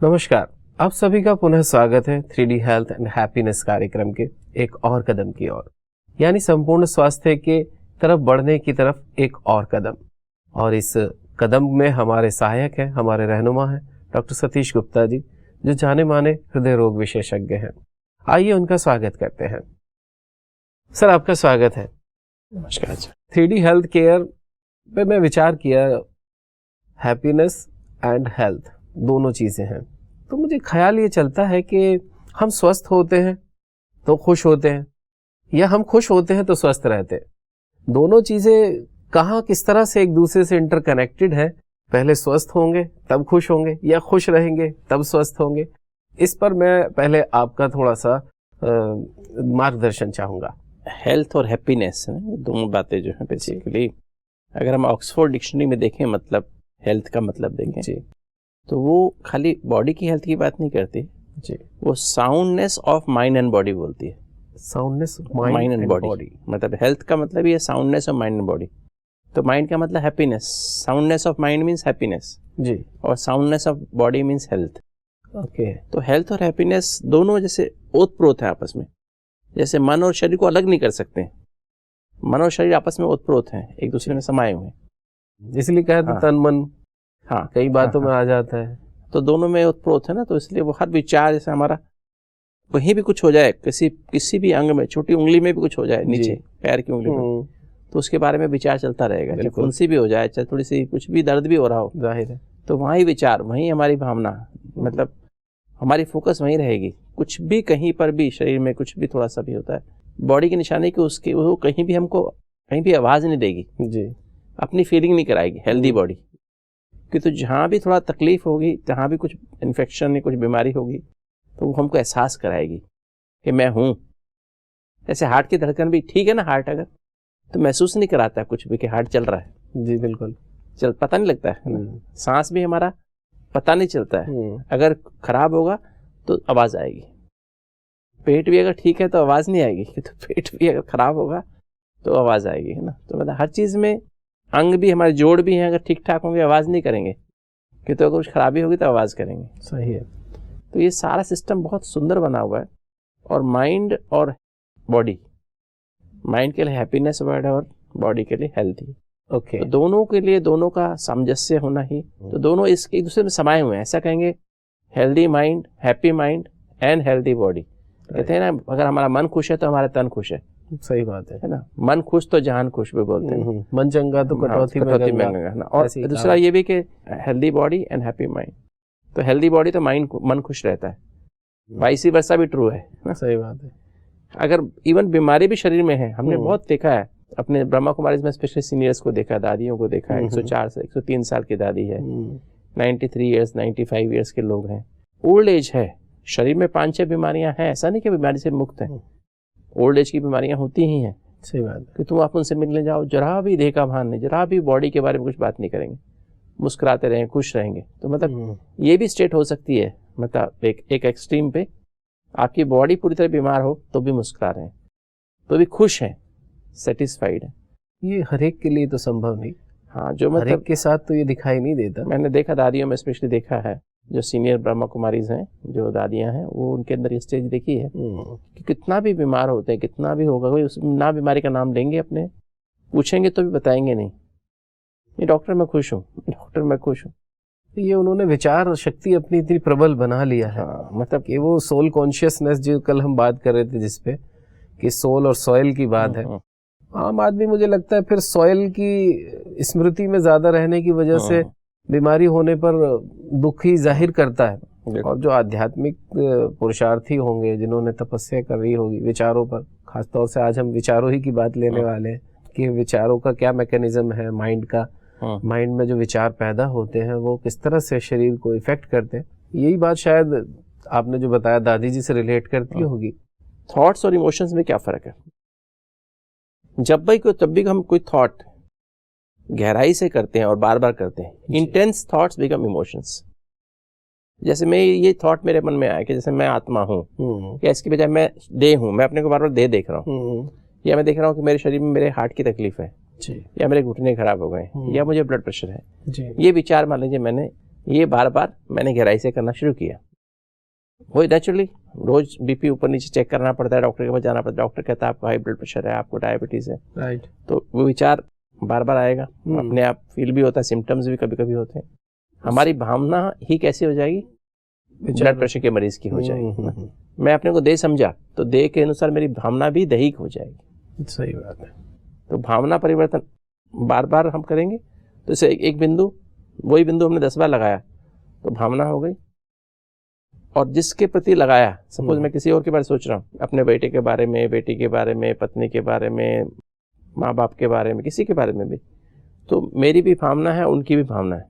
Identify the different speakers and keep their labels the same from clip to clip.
Speaker 1: नमस्कार, आप सभी का पुनः स्वागत है 3D हेल्थ एंड हैप्पीनेस कार्यक्रम के एक और कदम की ओर, यानी संपूर्ण स्वास्थ्य के तरफ बढ़ने की तरफ एक और कदम। और इस कदम में हमारे सहायक हैं, हमारे रहनुमा हैं डॉक्टर सतीश गुप्ता जी, जो जाने माने हृदय रोग विशेषज्ञ हैं। आइए उनका स्वागत करते हैं। सर, आपका स्वागत है।
Speaker 2: नमस्कार।
Speaker 1: 3D हेल्थ केयर पे मैं विचार किया, हैप्पीनेस एंड हेल्थ दोनों चीज़ें हैं, तो मुझे ख्याल ये चलता है कि हम स्वस्थ होते हैं तो खुश होते हैं, या हम खुश होते हैं तो स्वस्थ रहते हैं। दोनों चीज़ें कहाँ किस तरह से एक दूसरे से इंटरकनेक्टेड है। पहले स्वस्थ होंगे तब खुश होंगे, या खुश रहेंगे तब स्वस्थ होंगे। इस पर मैं पहले आपका थोड़ा सा मार्गदर्शन चाहूँगा।
Speaker 2: हेल्थ और हैप्पीनेस दोनों बातें जो हैं बेसिकली, अगर हम ऑक्सफोर्ड डिक्शनरी में देखें, मतलब हेल्थ का मतलब देखें
Speaker 1: जी,
Speaker 2: तो वो खाली बॉडी की हेल्थ की बात नहीं करती
Speaker 1: जी।
Speaker 2: वो soundness of mind and body बोलती है।
Speaker 1: साउंडनेस
Speaker 2: माइंड एंड बॉडी, मतलब हेल्थ का मतलब ये soundness of mind and body. तो माइंड का मतलब happiness, soundness of mind means happiness
Speaker 1: जी,
Speaker 2: और soundness of body means health.
Speaker 1: Okay.
Speaker 2: तो हेल्थ और हैप्पीनेस दोनों जैसे ओत प्रोत है आपस में, जैसे मन और शरीर को अलग नहीं कर सकते। मन और शरीर आपस में ओत प्रोत हैं, एक दूसरे में समाये हुए हैं।
Speaker 1: इसलिए कहते
Speaker 2: हाँ।
Speaker 1: तन मन
Speaker 2: हाँ,
Speaker 1: कई बातों में आ जाता है।
Speaker 2: तो दोनों में ओतप्रोत है ना, तो इसलिए वो हर विचार, जैसे हमारा कहीं भी कुछ हो जाए, किसी भी अंग में, छोटी उंगली में भी कुछ हो जाए, नीचे पैर की उंगली में, तो उसके बारे में विचार चलता रहेगा। चाहे फुंसी भी हो जाए, चाहे थोड़ी सी कुछ भी दर्द भी हो रहा हो,
Speaker 1: जाहिर है,
Speaker 2: तो वहीं विचार, वहीं हमारी भावना, मतलब हमारी फोकस वहीं रहेगी। कुछ भी कहीं पर भी शरीर में कुछ भी थोड़ा सा भी होता है, बॉडी की निशानी की उसकी वो कहीं भी हमको कहीं भी आवाज़ नहीं देगी
Speaker 1: जी,
Speaker 2: अपनी फीलिंग नहीं कराएगी। हेल्दी बॉडी कि तो जहाँ भी थोड़ा तकलीफ होगी, जहाँ भी कुछ इन्फेक्शन या कुछ बीमारी होगी, तो वो हमको एहसास कराएगी कि मैं हूँ। जैसे हार्ट की धड़कन भी ठीक है ना, हार्ट अगर तो महसूस नहीं कराता कुछ भी कि हार्ट चल रहा है।
Speaker 1: जी बिल्कुल,
Speaker 2: पता नहीं लगता है ना। सांस भी हमारा पता नहीं चलता है। अगर खराब होगा तो आवाज़ आएगी। पेट भी अगर ठीक है तो आवाज़ नहीं आएगी, तो पेट भी अगर खराब होगा तो आवाज़ आएगी, है ना। तो मतलब हर चीज़ में अंग भी, हमारे जोड़ भी हैं, अगर ठीक ठाक होंगे आवाज़ नहीं करेंगे, कि तो अगर कुछ खराबी होगी तो आवाज़ करेंगे।
Speaker 1: सही है।
Speaker 2: तो ये सारा सिस्टम बहुत सुंदर बना हुआ है। और माइंड और बॉडी, माइंड के लिए हैप्पीनेस वर्ड है और बॉडी के लिए हेल्थी।
Speaker 1: ओके,
Speaker 2: तो दोनों के लिए दोनों का सामंजस्य होना ही, तो दोनों इसके एक दूसरे में समाये हुए हैं। ऐसा कहेंगे healthy mind, happy mind and healthy body. कहते हैं ना, अगर हमारा मन खुश है तो हमारा तन खुश है।
Speaker 1: सही बात है
Speaker 2: ना। मन खुश तो जहान खुश भी बोलते हैं।
Speaker 1: मन चंगा तो कटौती में गंगा
Speaker 2: ना। और दूसरा ये भी कि healthy body and happy mind. तो हेल्दी बॉडी तो माइंड, मन खुश रहता है, वाइस वर्सा भी ट्रू है ना।
Speaker 1: सही बात है।
Speaker 2: अगर इवन बीमारी भी शरीर में है, हमने बहुत देखा है अपने ब्रह्मा कुमारीज में, स्पेशली सीनियर्स को देखा है, दादियों को देखा है। 104 से 103 साल की दादी है, 93 ईयर्स, 95 ईयर्स के लोग हैं। ओल्ड एज है, शरीर में 5-6 बीमारियां हैं, ऐसा नहीं कि बीमारी से मुक्त है। ओल्ड एज की बीमारियां होती ही हैं।
Speaker 1: सही बात है।
Speaker 2: कि तुम आप उनसे मिलने जाओ, जरा भी देह का भान नहीं, जरा भी बॉडी के बारे में कुछ बात नहीं करेंगे, मुस्कुराते रहेंगे, खुश रहेंगे। तो मतलब ये भी स्टेट हो सकती है, मतलब एक एक्सट्रीम पे आपकी बॉडी पूरी तरह बीमार हो तो भी मुस्कुरा रहे हैं, तो भी खुश हैं, सेटिस्फाइड है।
Speaker 1: ये हर एक के लिए तो संभव नहीं।
Speaker 2: हाँ, जो
Speaker 1: हर एक
Speaker 2: मतलब
Speaker 1: के साथ तो ये दिखाई नहीं देता।
Speaker 2: मैंने देखा, दादियों में स्पेशली देखा है, जो सीनियर ब्रह्मा कुमारीज हैं, जो दादियां हैं, वो उनके अंदर ये स्टेज देखी है कि कितना भी बीमार होते हैं, कितना भी होगा, कोई उस ना बीमारी का नाम लेंगे, अपने पूछेंगे तो भी बताएंगे नहीं, ये डॉक्टर मैं खुश हूँ, डॉक्टर मैं खुश हूँ।
Speaker 1: ये उन्होंने विचार शक्ति अपनी इतनी प्रबल बना लिया है।
Speaker 2: हाँ, मतलब
Speaker 1: कि वो सोल कॉन्शियसनेस, जो कल हम बात कर रहे थे जिसपे कि सोल और सॉइल की बात है। आम आदमी, मुझे लगता है फिर सॉइल की स्मृति में ज्यादा रहने की वजह से बीमारी होने पर दुख ही जाहिर करता है। और जो आध्यात्मिक पुरुषार्थी होंगे, जिन्होंने तपस्या कर रही होगी विचारों पर, खासतौर से आज हम विचारों ही की बात लेने वाले हैं कि विचारों का क्या मैकेनिज्म है, माइंड का, माइंड में जो विचार पैदा होते हैं वो किस तरह से शरीर को इफेक्ट करते हैं। यही बात शायद आपने जो बताया दादी जी से रिलेट करती होगी।
Speaker 2: थॉट्स और इमोशंस में क्या फर्क है? जब भी हम कोई थॉट गहराई से करते हैं और बार बार करते हैं, इंटेंस थॉट्स बिकम इमोशंस। जैसे मैं ये थॉट मेरे मन में आया कि जैसे मैं आत्मा हूँ, या इसकी बजाय मैं देह हूँ, मैं अपने को बार बार देह देख रहा हूँ, या मैं देख रहा हूँ कि मेरे शरीर में मेरे हार्ट की तकलीफ है, या मेरे घुटने खराब हो गए, या मुझे ब्लड प्रेशर है। ये विचार मान लीजिए मैंने ये बार बार मैंने गहराई से करना शुरू किया। वो नेचुरली रोज बीपी ऊपर नीचे चेक करना पड़ता है, डॉक्टर के पास जाना पड़ता है, डॉक्टर कहता है आपको हाई ब्लड प्रेशर है, आपको डायबिटीज है।
Speaker 1: राइट।
Speaker 2: तो वो विचार बार बार आएगा, अपने आप फील भी होता है, सिम्टम्स भी कभी कभी होते हैं। हमारी भावना ही कैसी हो जाएगी, ब्लड प्रेशर के मरीज की हो जाएगी। मैं अपने को देह समझा तो देह के अनुसार मेरी भावना भी दैहिक हो जाएगी।
Speaker 1: सही बात है।
Speaker 2: तो भावना परिवर्तन बार बार हम करेंगे तो इसे एक बिंदु, वही बिंदु हमने 10 बार लगाया तो भावना हो गई। और जिसके प्रति लगाया, सपोज मैं किसी और के बारे में सोच रहा हूँ, अपने बेटे के बारे में, बेटी के बारे में, पत्नी के बारे में, माँ बाप के बारे में, किसी के बारे में भी, तो मेरी भी भावना है, उनकी भी भावना है।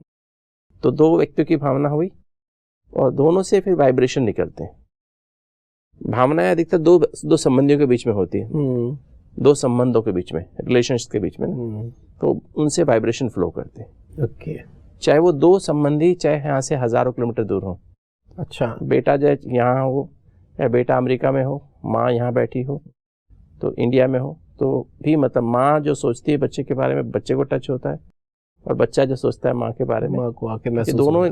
Speaker 2: तो दो व्यक्तियों की भावना हुई और दोनों से फिर वाइब्रेशन निकलते हैं। भावनाएं अधिकतर दो संबंधियों के बीच में होती है, दो संबंधों के बीच में, रिलेशनशिप के बीच में, तो उनसे वाइब्रेशन फ्लो करते हैं।
Speaker 1: ओके।
Speaker 2: चाहे वो दो संबंधी चाहे यहाँ से हजारों किलोमीटर दूर हो।
Speaker 1: अच्छा।
Speaker 2: बेटा जो यहाँ हो या बेटा अमेरिका में हो, माँ यहाँ बैठी हो तो इंडिया में हो, तो भी मतलब माँ जो सोचती है बच्चे के बारे में, बच्चे को टच होता है, और बच्चा जो सोचता है माँ के बारे में,
Speaker 1: माँ को आके महसूस,
Speaker 2: दोनों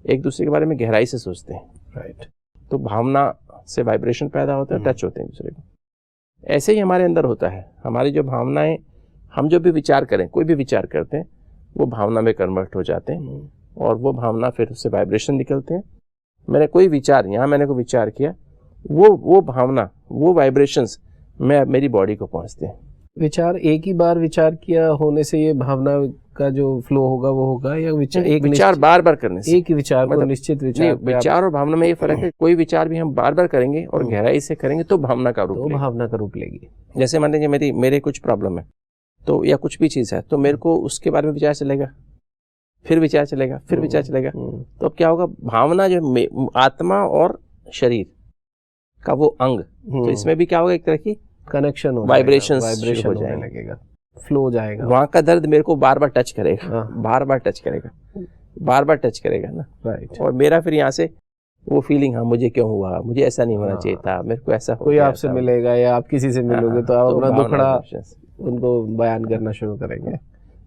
Speaker 2: एक दूसरे के बारे में गहराई से सोचते हैं।
Speaker 1: राइट।
Speaker 2: तो भावना से वाइब्रेशन पैदा होता है, टच होते हैं दूसरे को। ऐसे ही हमारे अंदर होता है, हमारी जो भावनाएं, हम जो भी विचार करें, कोई भी विचार करते हैं, वो भावना में कन्वर्ट हो जाते हैं और वो भावना फिर उससे वाइब्रेशन निकलते हैं। मैंने कोई विचार, यहाँ मैंने कोई विचार किया, वो भावना, वो वाइब्रेशंस मेरी बॉडी को पहुंचते हैं।
Speaker 1: विचार एक ही बार विचार किया होने से ये भावना का जो फ्लो होगा वो होगा, या
Speaker 2: विचार बार बार करने से?
Speaker 1: एक ही विचार मतलब निश्चित
Speaker 2: विचार और भावना में ये फर्क है। कोई विचार भी हम बार बार करेंगे और गहराई से करेंगे तो भावना का रूप लेगी। जैसे मान लीजिए मेरे कुछ प्रॉब्लम है तो, या कुछ भी चीज है, तो मेरे को उसके बारे में विचार चलेगा, फिर विचार चलेगा, फिर विचार चलेगा। तो अब क्या होगा, भावना जो आत्मा और शरीर का वो अंग, तो इसमें भी क्या होगा, एक तरह की
Speaker 1: कनेक्शन हो,
Speaker 2: वाइब्रेशन
Speaker 1: हो जाने लगेगा, फ्लो हो जाएगा।
Speaker 2: वहां का दर्द मेरे को बार बार टच करेगा, बार बार टच करेगा, बार बार टच करेगा ना।
Speaker 1: राइट।
Speaker 2: और मेरा फिर यहाँ से वो फीलिंग, हाँ मुझे क्यों हुआ, मुझे ऐसा नहीं होना चाहिए था, मेरे को ऐसा,
Speaker 1: कोई आपसे मिलेगा या आप किसी से मिलोगे तो आप अपना दुखड़ा उनको बयान करना शुरू करेंगे।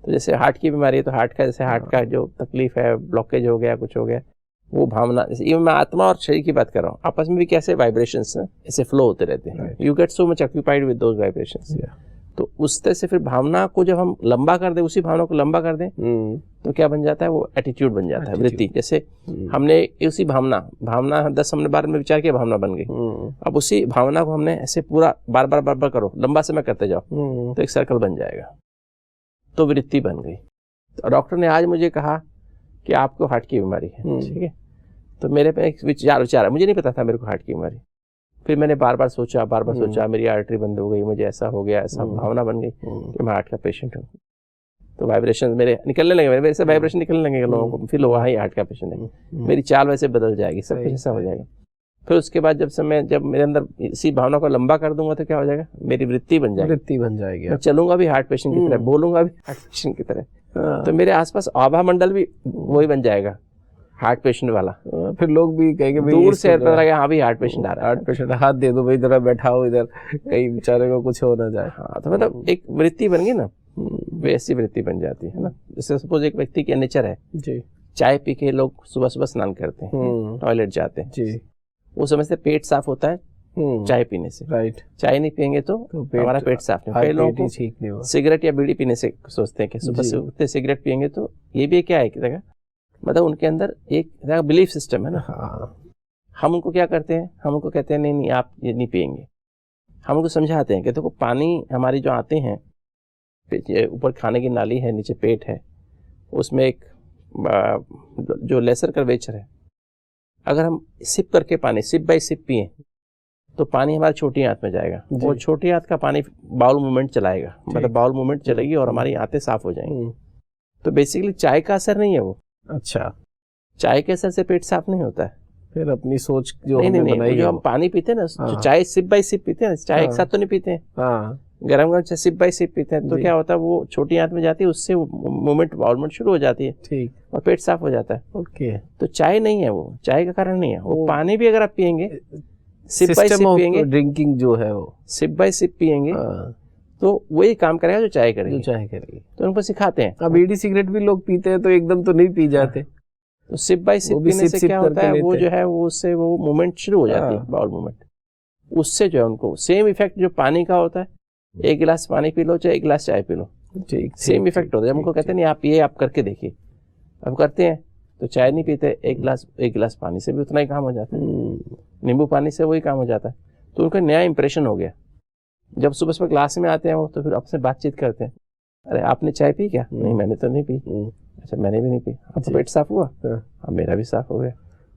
Speaker 2: तो जैसे हार्ट की बीमारी है तो हार्ट का, जैसे हार्ट का जो तकलीफ है, ब्लॉकेज हो गया, कुछ हो गया, वो भावना, जैसे मैं आत्मा और शरीर की बात कर रहा हूँ, आपस में भी कैसे वाइब्रेशंस ऐसे फ्लो होते रहते हैं। You get so much occupied with those vibrations. तो उस तरह से फिर भावना को जब हम लंबा कर दें, उसी भावना को लंबा कर दें, तो क्या बन जाता है, वो एटीट्यूड बन जाता है, वृत्ति। जैसे हमने उसी भावना 10 हमने बार में विचार किया, भावना बन गई। अब उसी भावना को हमने ऐसे पूरा बार बार करो, लंबा समय करते जाओ, तो एक सर्कल बन जाएगा, तो वृत्ति बन गई। तो डॉक्टर ने आज मुझे कहा कि आपको हार्ट की बीमारी है, ठीक है। तो मेरे पे एक विचार है, मुझे नहीं पता था मेरे को हार्ट की बीमारी। फिर मैंने बार बार सोचा, मेरी आर्टरी बंद हो गई, मुझे ऐसा हो गया, ऐसा भावना बन गई कि मैं हार्ट का पेशेंट हूँ। तो वाइब्रेशन मेरे निकलने लगे, मेरे से वाइब्रेशन निकलने लगे लोगों को, फिर लोग हाँ ही हार्ट का पेशेंट है, मेरी चाल वैसे बदल जाएगी, सब कुछ ऐसा हो जाएगा। फिर उसके बाद जब मेरे अंदर इसी भावना को लंबा कर दूंगा तो क्या हो जाएगा, मेरी वृत्ति बन जाएगी। मैं चलूंगा भी हार्ट पेशेंट की तरह, बोलूंगा भी हार्ट पेशेंट की तरह। तो मेरे आसपास आभा मंडल भी वही बन जाएगा, हार्ट पेशेंट वाला।
Speaker 1: फिर लोग भी कहेंगे
Speaker 2: दूर से हाँ भी हार्ट पेशेंट आ रहा है,
Speaker 1: हार्ट पेशेंट, हाथ दे दो भाई, जरा बैठाओ इधर, कहीं बेचारे को कुछ हो ना जाए।
Speaker 2: हाँ, तो मतलब एक वृत्ति बन गई ना, वैसी वृत्ति बन जाती है ना। जैसे सपोज एक व्यक्ति की नेचर है
Speaker 1: जी, चाय
Speaker 2: पी के लोग सुबह सुबह स्नान करते हैं, टॉयलेट जाते हैं
Speaker 1: जी,
Speaker 2: वो समझते पेट साफ होता है चाय पीने से।
Speaker 1: राइट।
Speaker 2: चाय नहीं पियेंगे तो हमारा पेट साफ नहीं। कई लोगों को सिगरेट या बीड़ी पीने से सोचते हैं कि सुबह से उठते सिगरेट पियेंगे तो ये भी क्या है कि जगह, मतलब उनके अंदर एक बिलीफ सिस्टम है ना। हम उनको क्या करते हैं, हम उनको कहते हैं नहीं आप ये नहीं पियेंगे। हम उनको समझाते हैं कि देखो पानी हमारी जो आते हैं, ऊपर खाने की नाली है, नीचे पेट है, उसमें एक जो लेसर कर्वेचर है, अगर हम सिप करके पानी सिप बाय सिप पिए तो पानी हमारी छोटी आंत में जाएगा, और छोटी आंत का पानी बाउल मूवमेंट चलाएगा, मतलब बाउल मूवमेंट चलेगी और हमारी आंतें साफ हो जाएंगी। तो बेसिकली चाय का असर नहीं है वो। अच्छा, चाय के असर से पेट साफ नहीं होता है। फिर अपनी सोच जो हमने बनाई है, जो हम पानी पीते हैं ना, चाय सिप बाय सिप पीते हैं, चाय एक साथ तो नहीं पीते हैं, गरम गरम सिप बाय सिप पीते हैं, तो क्या होता है वो छोटी आंत में जाती है, उससे मूवमेंट बाउलमेंट शुरू हो जाती है, ठीक, और पेट साफ हो जाता है। ओके, तो चाय नहीं है वो, चाय का कारण नहीं है वो। पानी भी अगर आप पियेंगे सिप बाय सिप पियेंगे, ड्रिंकिंग जो है वो सिप बाय सिप पियेंगे तो वही काम करेगा जो चाय करेगी। तो उनको सिखाते हैं। अब बीड़ी सिगरेट भी लोग पीते हैं तो एकदम तो नहीं पी जाते, तो सिप बाय सिप पीने से क्या होता है, वो जो है वो उससे वो मूवमेंट शुरू हो जाती है, बाउल मूवमेंट। उससे जो है उनको सेम इफेक्ट जो पानी का होता है, एक गिलास पानी पी लो चाहे एक गिलास चाय पी लो, ठीक सेम इफेक्ट होता है। हमको कहते हैं नहीं आप ये आप करके देखिए, अब करते हैं तो चाय नहीं पीते, एक गिलास पानी से भी उतना ही काम हो जाता है, नींबू पानी से वही काम हो जाता है। तो उनका नया इंप्रेशन हो गया। जब सुबह सुबह क्लास में आते हैं वो, तो फिर आपसे बातचीत करते हैं, अरे आपने चाय पी क्या? नहीं मैंने तो नहीं पी। अच्छा मैंने भी नहीं पी। आपका पेट साफ हुआ? हाँ मेरा भी साफ हो गया,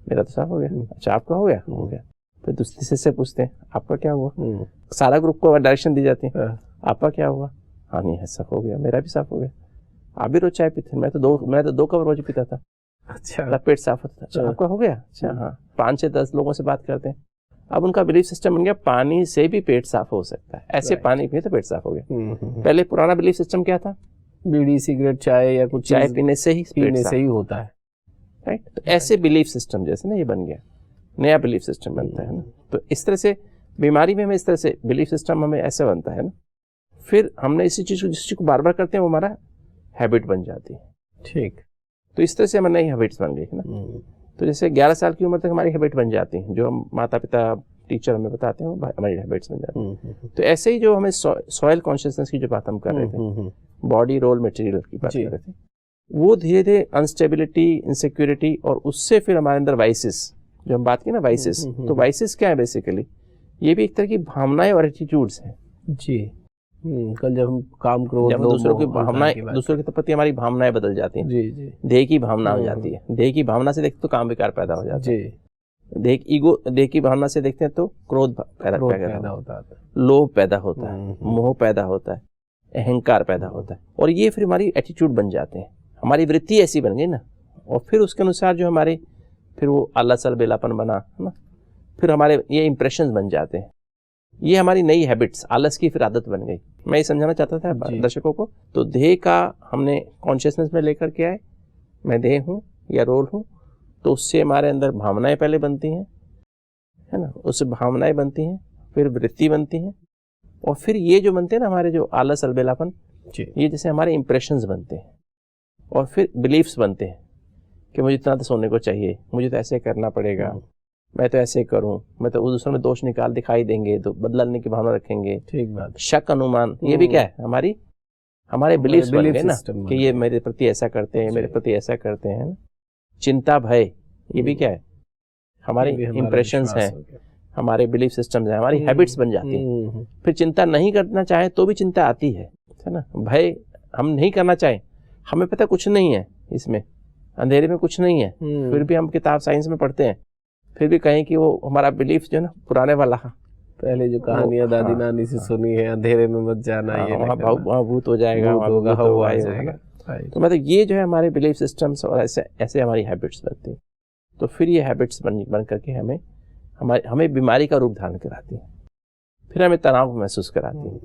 Speaker 2: मेरा तो साफ हो गया। अच्छा आपका हो गया? हो गया। फिर दूसरे से पूछते हैं आपका क्या हुआ? सारा ग्रुप को डायरेक्शन दी जाती है, आपका क्या हुआ? हाँ नहीं है, साफ हो गया, मेरा भी साफ हो गया। आप भी रोज चाय पीते? मैं तो दो कप रोज पीता था। अच्छा पेट साफ होता था। अच्छा आपका हो गया? अच्छा हाँ। 5 से 10 लोगों से बात करते हैं, अब उनका बिलीफ सिस्टम बन गया पानी से भी पेट साफ हो सकता है, ऐसे पानी पिए तो पेट साफ हो गया। पहले पुराना बिलीफ सिस्टम क्या था, बीड़ी सिगरेट चाय या कुछ चाय पीने से ही होता है, राइट। तो ऐसे बिलीफ सिस्टम जैसे ना ये बन गया, नया बिलीफ सिस्टम बनता है ना। तो इस तरह से बीमारी में हमें इस तरह से बिलीफ सिस्टम हमें ऐसे बनता है ना। फिर हमने इसी चीज को जिस चीज को बार बार करते हैं वो हमारा हैबिट बन जाती है, ठीक। तो इस तरह से हमारी नई हैबिट्स बन गई है ना। तो जैसे 11 साल की उम्र तक हमारी हैबिट बन जाती है, जो हम माता पिता टीचर हमें बताते हैं वो हमारी हैबिट्स बन जाती हैं। तो ऐसे ही जो हमें सॉइल कॉन्शियसनेस की जो बात हम कर रहे थे, बॉडी रोल मटेरियल की बात कर रहे थे, वो धीरे धीरे अनस्टेबिलिटी इनसिक्योरिटी और उससे फिर हमारे अंदर वाइसेस, जो हम बात की ना वाइसेस, तो वाइसेस क्या है बेसिकली, ये भी एक तरह की भावनाएं और एटीट्यूड्स हैं जी। कल जब हम काम क्रोध दूसरों की भावनाएं, दूसरों के प्रति हमारी भावनाएं बदल जाती हैं जी जी, देह की भावना हो जाती है। देह की भावना से देखते तो काम विकार पैदा हो जाता है जी। देह की भावना से देखते हैं तो क्रोध पैदा होता है, लोभ पैदा होता है, मोह पैदा होता है, अहंकार पैदा होता है, और ये फिर हमारी एटीट्यूड बन जाते हैं, हमारी वृत्ति ऐसी बन गई ना। और फिर उसके अनुसार जो हमारे फिर वो आलस अलबेलापन बना है ना, फिर हमारे ये इंप्रेशंस बन जाते हैं, ये हमारी नई हैबिट्स, आलस की फिर आदत बन गई। मैं ये समझाना चाहता था दर्शकों को। तो देह का हमने कॉन्शियसनेस में लेकर के आए, मैं देह हूँ या रोल हूँ, तो उससे हमारे अंदर भावनाएं पहले बनती हैं, है ना, उससे भावनाएं बनती हैं, फिर वृत्ति बनती हैं, और फिर ये जो बनते हैं ना हमारे जो आलस अलबेलापन, ये जैसे हमारे इंप्रेशंस बनते हैं, और फिर बिलीफ्स बनते हैं कि मुझे इतना तो सोने को चाहिए, मुझे तो ऐसे करना पड़ेगा, मैं तो ऐसे करूं, मैं तो दूसरों में दोष निकाल दिखाई देंगे तो बदला लेने की भावना रखेंगे, ठीक बात। शक अनुमान, ये भी क्या है, हमारे बिलीफ्स बन गए ना, कि ये मेरे प्रति ऐसा करते हैं, मेरे प्रति ऐसा करते हैं। चिंता भय, ये भी क्या है, हमारे इंप्रेशंस हैं, हमारे बिलीफ सिस्टम्स हैं, हमारी हैबिट्स बन जाती हैं। फिर चिंता नहीं करना चाहे तो भी चिंता आती है ना। भय हम नहीं करना चाहे, हमें पता कुछ नहीं है इसमें, अंधेरे में कुछ नहीं है, फिर भी हम किताब साइंस में पढ़ते हैं, फिर भी कहें कि वो हमारा बिलीफ जो है ना पुराने वाला, पहले जो कहानियां दादी नानी से सुनी है, अंधेरे में मत जाना, ये वहाँ भूत हो जाएगा, तो मतलब ये जो है हमारे बिलीफ सिस्टम्स और ऐसे हमारी हैबिट्स बनती हैं। तो फिर ये हैबिट्स बन करके हमें बीमारी का रूप धारण कराती है, फिर हमें तनाव महसूस कराती है।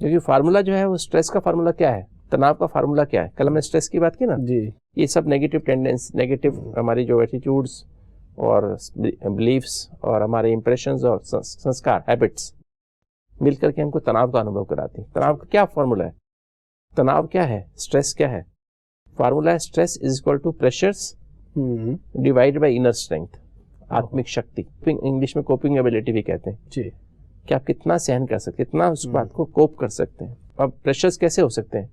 Speaker 2: क्योंकि फार्मूला जो है वो स्ट्रेस का फार्मूला क्या है, तनाव का फार्मूला क्या है, कल हमने स्ट्रेस की बात की ना जी। ये सब नेगेटिव टेंडेंसी, नेगेटिव हमारी जो एटीट्यूड्स और बिलीफ्स और हमारे इंप्रेशंस और संस्कार, हैबिट्स मिलकर के हमको तनाव का अनुभव कराती है। तनाव का क्या फॉर्मूला है, तनाव क्या है, स्ट्रेस क्या है, फार्मूला है stress is equal to pressures divided by inner strength, आत्मिक शक्ति, इंग्लिश में कोपिंग एबिलिटी भी कहते हैं जी, कि आप कितना सहन कर सकते हैं, कितना उस बात को कोप कर सकते हैं। अब प्रेशर्स कैसे हो सकते हैं,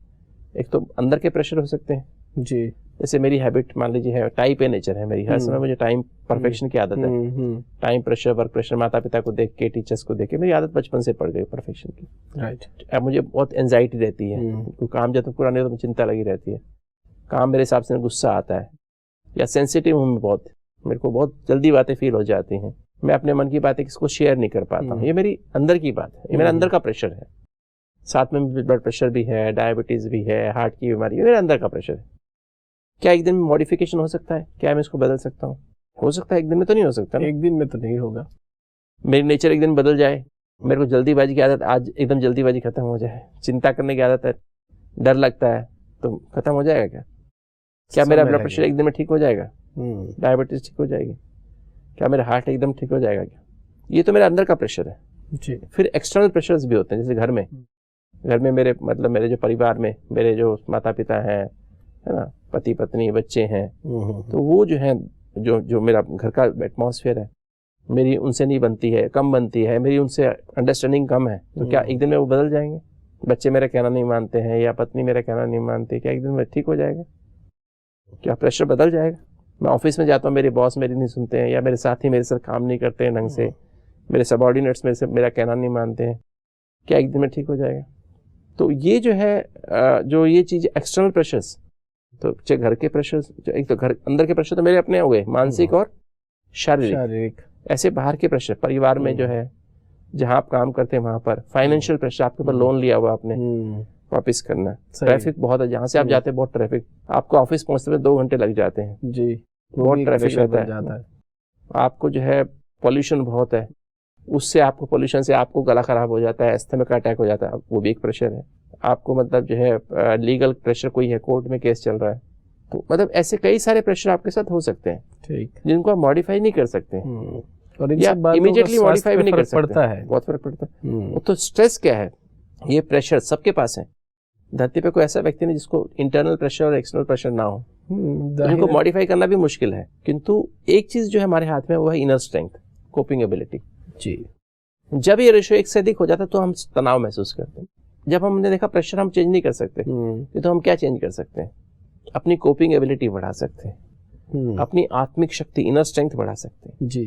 Speaker 2: एक तो अंदर के प्रेशर हो सकते हैं जी, जैसे मेरी हैबिट मान लीजिए है, टाइप ए नेचर है मेरी, हर समय मुझे टाइम परफेक्शन की आदत है, टाइम प्रेशर, वर्क प्रेशर, माता पिता को देख के, टीचर्स को देख के मेरी आदत बचपन से पड़ गई परफेक्शन की, राइट। अब मुझे बहुत एंजाइटी रहती है, काम जब तक पूरा नहीं होता तो चिंता लगी रहती है, काम मेरे हिसाब से गुस्सा आता है, या सेंसिटिव हूँ मैं बहुत, मेरे को बहुत जल्दी बातें फील हो जाती हैं, मैं अपने मन की बातें किसको शेयर नहीं कर पाता हूँ, ये मेरी अंदर की बात है, ये मेरा अंदर का प्रेशर है। साथ में ब्लड प्रेशर भी है, डायबिटीज भी है, हार्ट की बीमारी, ये मेरे अंदर का प्रेशर है। क्या एक दिन में मॉडिफिकेशन हो सकता है, क्या मैं इसको बदल सकता हूँ? हो सकता है, एक दिन में तो नहीं हो सकता, एक दिन में तो नहीं होगा। मेरी नेचर एक दिन बदल जाए, मेरे को जल्दीबाजी की आदत आज एकदम जल्दीबाजी खत्म हो जाए, चिंता करने की आदत है, डर लगता है, तो खत्म हो जाएगा क्या मेरा ब्लड प्रेशर एक दिन में ठीक हो जाएगा, डायबिटीज ठीक हो जाएगी क्या, मेरा हार्ट एकदम ठीक हो जाएगा क्या? ये तो मेरा अंदर का प्रेशर है जी। फिर एक्सटर्नल प्रेशर्स भी होते हैं, जैसे घर में मेरे जो परिवार में मेरे जो माता पिता हैं, है ना, पति पत्नी बच्चे हैं, तो वो जो है जो मेरा घर का एटमॉस्फेयर है, मेरी उनसे नहीं बनती है, कम बनती है, मेरी उनसे अंडरस्टैंडिंग कम है, तो क्या एक दिन में वो बदल जाएंगे? बच्चे मेरा कहना नहीं मानते हैं या पत्नी मेरा कहना नहीं मानती, क्या एक दिन में ठीक हो जाएगा? क्या प्रेशर बदल जाएगा? मैं ऑफिस में जाता हूँ, मेरे बॉस मेरी नहीं सुनते हैं, या मेरे साथी मेरे साथ काम नहीं करते हैं ढंग से, मेरे सबॉर्डिनेट्स मेरे से मेरा कहना नहीं मानते हैं, क्या एक दिन में ठीक हो जाएगा? तो ये जो है जो ये चीज़ एक्सटर्नल प्रेशर्स, तो चाहे घर के प्रेशर्स, एक तो घर अंदर के प्रेशर तो मेरे अपने हो गए, मानसिक और शारीरिक, ऐसे बाहर के प्रेशर परिवार में जो है, जहाँ आप काम करते हैं वहां पर फाइनेंशियल प्रेशर, आपके ऊपर लोन लिया हुआ आपने, वापिस करना, ट्रैफिक बहुत है, जहाँ से आप जाते हैं बहुत ट्रैफिक, आपको ऑफिस पहुंचते हुए 2 घंटे लग जाते हैं जी, बहुत ट्रैफिक रहता है, आपको जो है पॉल्यूशन बहुत है, उससे आपको पॉल्यूशन से आपको गला खराब हो जाता है, अस्थमा का अटैक हो जाता है, वो भी एक प्रेशर है। आपको मतलब जो है लीगल प्रेशर कोई है, कोर्ट में केस चल रहा है, तो मतलब ऐसे कई सारे प्रेशर आपके साथ हो सकते हैं, ठीक, जिनको आप मॉडिफाई नहीं कर सकते और इमीडिएटली मॉडिफाई भी नहीं कर सकते, बहुत फर्क पड़ता है। तो स्ट्रेस क्या है? ये प्रेशर सबके पास है, धरती पे कोई ऐसा व्यक्ति नहीं जिसको इंटरनल प्रेशर और एक्सटर्नल प्रेशर ना हो, इनको मॉडिफाई करना भी मुश्किल है। किंतु एक चीज जो है हमारे हाथ में वो है इनर स्ट्रेंथ, कोपिंग एबिलिटी जी। जब ये रेशियो 1 से अधिक हो जाता है तो हम तनाव महसूस करते हैं। जब हमने देखा प्रेशर हम चेंज नहीं कर सकते, तो हम क्या चेंज कर सकते हैं? अपनी कोपिंग एबिलिटी बढ़ा सकते हैं, अपनी आत्मिक शक्ति इनर स्ट्रेंथ बढ़ा सकते हैं जी।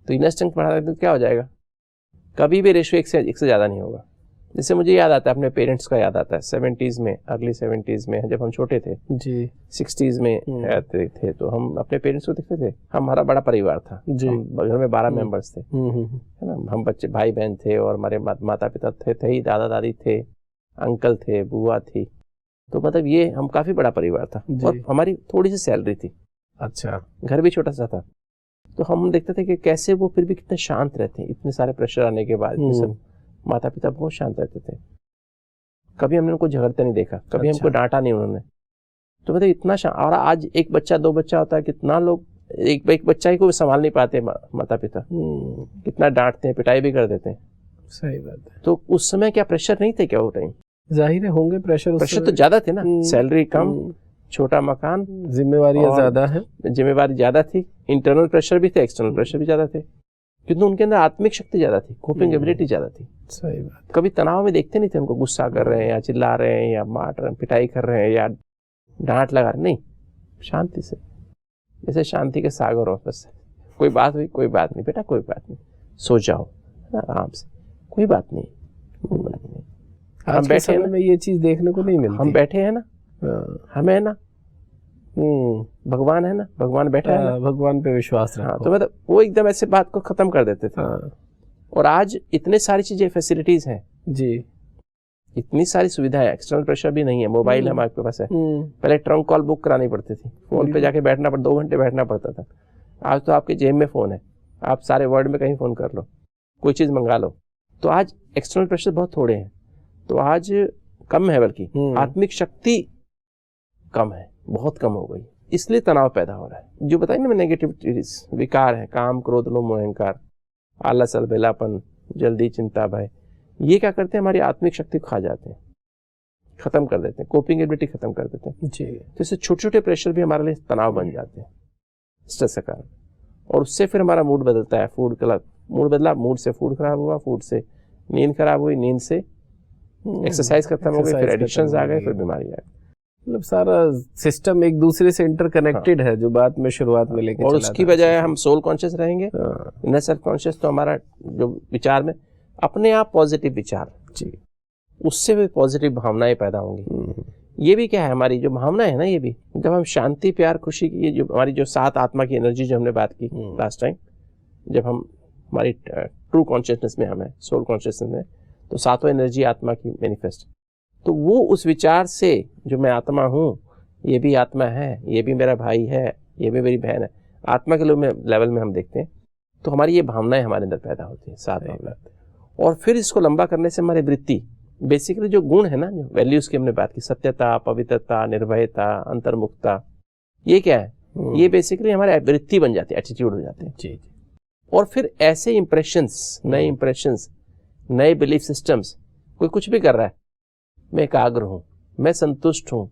Speaker 2: तो इनर स्ट्रेंथ बढ़ा तो क्या हो जाएगा? कभी भी रेशियो 1 से ज़्यादा नहीं होगा। जैसे मुझे याद आता है, अपने पेरेंट्स का याद आता है, 70s में, अर्ली 70s में जब हम छोटे थे जी, 60s में थे, तो हम अपने पेरेंट्स को देखते थे, हमारा बड़ा परिवार था जी, घर में 12 मेंबर्स थे, है ना, हम बच्चे भाई बहन थे, और हमारे माता पिता थे ही, दादा दादी थे, अंकल थे, बुआ थी, तो मतलब ये हम काफी बड़ा परिवार था, और हमारी थोड़ी सी सैलरी थी, अच्छा, घर भी छोटा सा था, तो हम देखते थे कि कैसे वो फिर भी कितने शांत रहते हैं, इतने सारे प्रेशर आने के बाद। सब माता पिता बहुत शांत रहते थे, कभी हमने उनको झगड़ते नहीं देखा, कभी हमको डांटा नहीं उन्होंने, तो मतलब इतना और आज 1 बच्चा 2 बच्चा होता है, कितना लोग एक बच्चा ही को संभाल नहीं पाते माता पिता, कितना डांटते हैं, पिटाई भी कर देते हैं। सही बात है। तो उस समय क्या प्रेशर नहीं थे क्या? वो टाइम जाहिर है होंगे प्रेशर तो ज्यादा थे ना, सैलरी कम, छोटा मकान, जिम्मेवारियां ज्यादा है, जिम्मेवारी ज्यादा थी, इंटरनल प्रेशर भी थे, एक्सटर्नल प्रेशर भी ज्यादा थे, किंतु उनके अंदर आत्मिक शक्ति ज्यादा थी, कोपिंग एबिलिटी ज्यादा थी। सही बात। कभी तनाव में देखते नहीं थे उनको, गुस्सा कर रहे हैं या चिल्ला रहे हैं या मार रहे हैं, पिटाई कर रहे हैं या डांट लगा रहे, नहीं, शांति से, जैसे शांति के सागर हो, बस कोई बात हुई, कोई बात नहीं बेटा, कोई बात नहीं, सो जाओ आराम से, कोई बात नहीं, कोई बात नहीं। हम बैठे हैं में ये चीज देखने को नहीं मिलती, हम बैठे हैं ना, हमें है ना, भगवान है ना, भगवान बैठा है ना, भगवान पे विश्वास रखो। हाँ, तो मतलब वो एकदम ऐसे बात को खत्म कर देते थे। और आज इतने सारी चीजें, फैसिलिटीज हैं जी, इतनी सारी सुविधाएं, एक्सटर्नल प्रेशर भी नहीं है, मोबाइल हमारे पास है, पहले ट्रंक कॉल बुक करानी पड़ती थी, फोन पे जाके बैठना पड़ता, 2 घंटे बैठना पड़ता था, आज तो आपके जेब में फोन है, आप सारे वर्ल्ड में कहीं फोन कर लो, कोई चीज मंगा लो। तो आज एक्सटर्नल प्रेशर बहुत थोड़े हैं, तो आज कम है, बल्कि आत्मिक शक्ति कम है, बहुत कम हो गई, इसलिए तनाव पैदा हो रहा है। जो बताइए ना, नेगेटिव विकार है, काम क्रोध लोभ मोह अहंकार, आलस अलबेलापन, जल्दी, चिंता, भय, ये क्या करते हैं? हमारी आत्मिक शक्ति को खा जाते हैं, खत्म कर देते हैं, कोपिंग एबिलिटी खत्म कर देते हैं जी। तो इससे छोटे छोटे प्रेशर भी हमारे लिए तनाव बन जाते हैं, स्ट्रेस के कारण, और उससे फिर हमारा मूड बदलता है, मूड बदला, मूड से फूड खराब हुआ, फूड से नींद खराब हुई, नींद से एक्सरसाइज खत्म हो गई, फिर एडिक्शंस आ गए, फिर बीमारी आ गई। मतलब सारा सिस्टम एक दूसरे से इंटरकनेक्टेड है, जो बात में शुरुआत में लेके, और उसकी बजाय हम सोल कॉन्शियस रहेंगे, इनर सेल्फ कॉन्शियस, तो हमारा जो विचार में अपने आप पॉजिटिव विचार जी, उससे भी पॉजिटिव भावनाएं पैदा होंगी। ये भी क्या है, हमारी जो भावना है ना, ये भी जब हम शांति, प्यार, खुशी की, ये जो हमारी जो 7 आत्मा की एनर्जी जो हमने बात की लास्ट टाइम, जब हम हमारी ट्रू कॉन्शियसनेस में, हमें सोल कॉन्शियसनेस में, तो 7वां एनर्जी आत्मा की मैनिफेस्ट, तो वो उस विचार से, जो मैं आत्मा हूँ, ये भी आत्मा है, ये भी मेरा भाई है, ये भी मेरी बहन है, आत्मा के लेवल में हम देखते हैं, तो हमारी ये भावनाएं हमारे अंदर पैदा होती हैं, 7 भावनाएं। और फिर इसको लंबा करने से हमारी वृत्ति, बेसिकली जो गुण है ना, जो वैल्यूज की हमने बात की, सत्यता, पवित्रता, निर्भयता, अंतर्मुखता, ये क्या है? ये बेसिकली हमारे वृत्ति बन जाती है, एटीट्यूड हो जाते हैं जी। और फिर ऐसे इंप्रेशंस, नए इंप्रेशंस, नए बिलीफ सिस्टम्स, कोई कुछ भी कर रहा है, मैं एकाग्र हूँ, मैं संतुष्ट हूँ,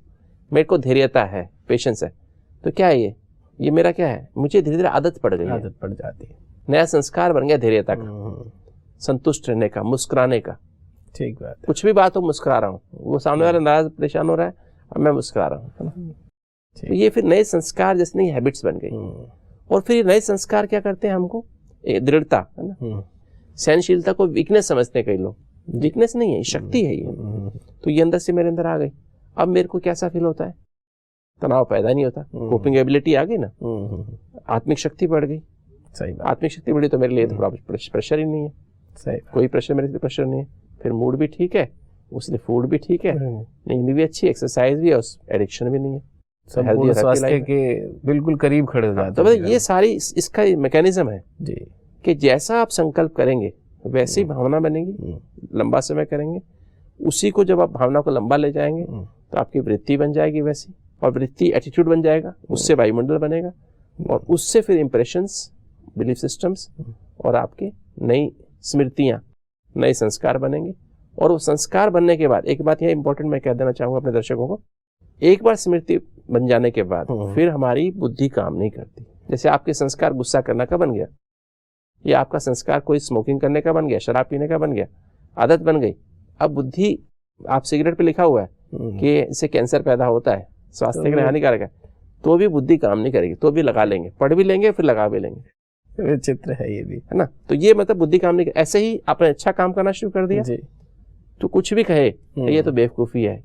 Speaker 2: मेरे को धैर्यता है, पेशेंस है, तो क्या है ये मेरा क्या है, मुझे धीरे धीरे आदत पड़ गई है,
Speaker 1: आदत पड़ जाती है,
Speaker 2: नया संस्कार बन गया धैर्यता का, संतुष्ट रहने का, मुस्कुराने का।
Speaker 1: ठीक बात है।
Speaker 2: कुछ भी बात हो मुस्कुरा रहा हूँ, वो सामने वाला नाराज परेशान हो रहा है और मैं मुस्कुरा रहा हूँ, है ना। तो ये फिर नए संस्कार जैसे नई हैबिट्स बन गई। और फिर नए संस्कार क्या करते हैं हमको, दृढ़ता, है ना, सहनशीलता को वीकनेस समझते हैं कई लोग, वीकनेस नहीं है, शक्ति है ये। तो ये अंदर से मेरे अंदर आ गई। अब मेरे को कैसा फील होता है, तनाव पैदा नहीं होता, कोपिंग एबिलिटी आ गई ना, आत्मिक शक्ति बढ़ गई।
Speaker 1: सही बात।
Speaker 2: आत्मिक शक्ति बढ़ी तो मेरे लिए थोड़ा प्रेशर ही नहीं है,
Speaker 1: सही,
Speaker 2: कोई प्रेशर, मेरे लिए प्रेशर नहीं है। फिर मूड भी ठीक है, उसने फूड भी ठीक है, नींद भी अच्छी, एक्सरसाइज भी है, एडिक्शन भी नहीं है,
Speaker 1: संपूर्ण स्वास्थ्य के बिल्कुल करीब खड़े हो जाते
Speaker 2: हैं। तो ये सारी इसका मैकेनिज्म है
Speaker 1: जी,
Speaker 2: कि जैसा आप संकल्प करेंगे वैसी भावना बनेगी, लंबा समय करेंगे, उसी को जब आप भावना को लंबा ले जाएंगे तो आपकी वृत्ति बन जाएगी वैसी, और वृत्ति एटीट्यूड बन जाएगा, उससे वायुमंडल बनेगा, और उससे फिर इंप्रेशंस, बिलीफ सिस्टम्स, और आपके नई स्मृतियाँ, नए संस्कार बनेंगे। और वो संस्कार बनने के बाद एक बात यह इंपॉर्टेंट मैं कह देना चाहूँगा अपने दर्शकों को, एक बार स्मृति बन जाने के बाद फिर हमारी बुद्धि काम नहीं करती। जैसे आपके संस्कार गुस्सा करने का बन गया, या आपका संस्कार कोई स्मोकिंग करने का बन गया, शराब पीने का बन गया, आदत बन गई, अब बुद्धि, आप सिगरेट पे लिखा हुआ है कि इससे कैंसर पैदा होता है, स्वास्थ्य के लिए हानिकारक है, तो भी बुद्धि काम नहीं करेगी, तो भी लगा लेंगे, पढ़ भी लेंगे, फिर लगा भी लेंगे।
Speaker 1: चित्र है ये भी,
Speaker 2: है ना। तो ये मतलब बुद्धि काम नहीं, ऐसे ही आपने अच्छा काम करना शुरू कर दिया
Speaker 1: जी,
Speaker 2: तो कुछ भी कहे तो ये तो बेवकूफ़ी है,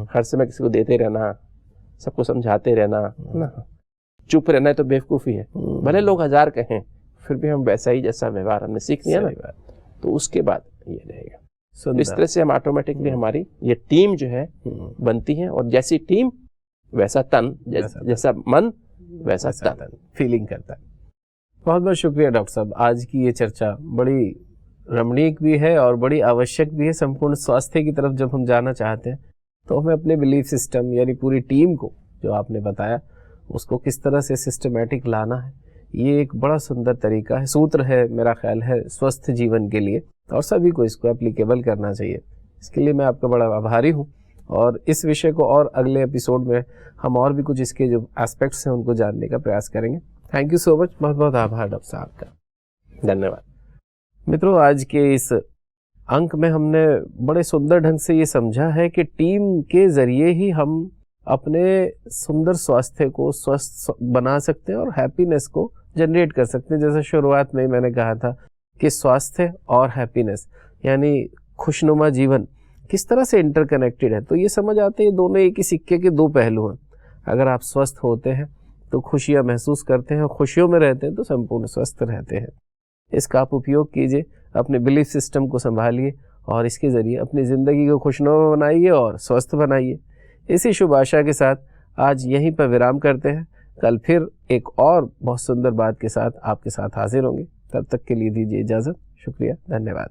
Speaker 2: हर समय किसी को देते रहना, सबको समझाते रहना, है ना, चुप रहना है तो बेवकूफ़ी है। भले लोग 1000 कहें फिर भी हम वैसा ही जैसा व्यवहार हमने सीख लिया ना, तो उसके बाद ये रहेगा। इस तरह से हम ऑटोमेटिकली हमारी ये टीम जो है बनती है, और जैसी टीम वैसा तन, जैसा मन वैसा तन
Speaker 1: फीलिंग करता है। बहुत बहुत शुक्रिया डॉक्टर साहब, आज की ये चर्चा बड़ी रमणीक भी है और बड़ी आवश्यक भी है। संपूर्ण स्वास्थ्य की तरफ जब हम जाना चाहते हैं तो हमें अपने बिलीफ सिस्टम यानी पूरी टीम को, जो आपने बताया, उसको किस तरह से सिस्टमेटिक लाना है, ये एक बड़ा सुंदर तरीका है, सूत्र है, मेरा ख्याल है स्वस्थ जीवन के लिए, और सभी को इसको एप्लीकेबल करना चाहिए। इसके लिए मैं आपका बड़ा आभारी हूँ, और इस विषय को और अगले एपिसोड में हम और भी कुछ इसके जो एस्पेक्ट्स हैं उनको जानने का प्रयास करेंगे। थैंक यू सो मच, बहुत बहुत आभार डॉक्टर साहब का।
Speaker 2: धन्यवाद।
Speaker 1: मित्रों, आज के इस अंक में हमने बड़े सुंदर ढंग से ये समझा है कि टीम के जरिए ही हम अपने सुंदर स्वास्थ्य को स्वस्थ बना सकते हैं और हैप्पीनेस को जनरेट कर सकते हैं। जैसे शुरुआत में ही मैंने कहा था कि स्वास्थ्य और हैप्पीनेस यानी खुशनुमा जीवन किस तरह से इंटरकनेक्टेड है, तो ये समझ आते हैं दोनों एक ही सिक्के के दो पहलू हैं। अगर आप स्वस्थ होते हैं तो खुशियाँ महसूस करते हैं, और खुशियों में रहते हैं तो संपूर्ण स्वस्थ रहते हैं। इसका आप उपयोग कीजिए, अपने बिलीफ सिस्टम को संभालिए, और इसके ज़रिए अपनी ज़िंदगी को खुशनुमा बनाइए और स्वस्थ बनाइए। इसी शुभ आशा के साथ आज यहीं पर विराम करते हैं। कल फिर एक और बहुत सुंदर बात के साथ आपके साथ हाजिर होंगे। तब तक के लिए दीजिए इजाज़त। शुक्रिया, धन्यवाद।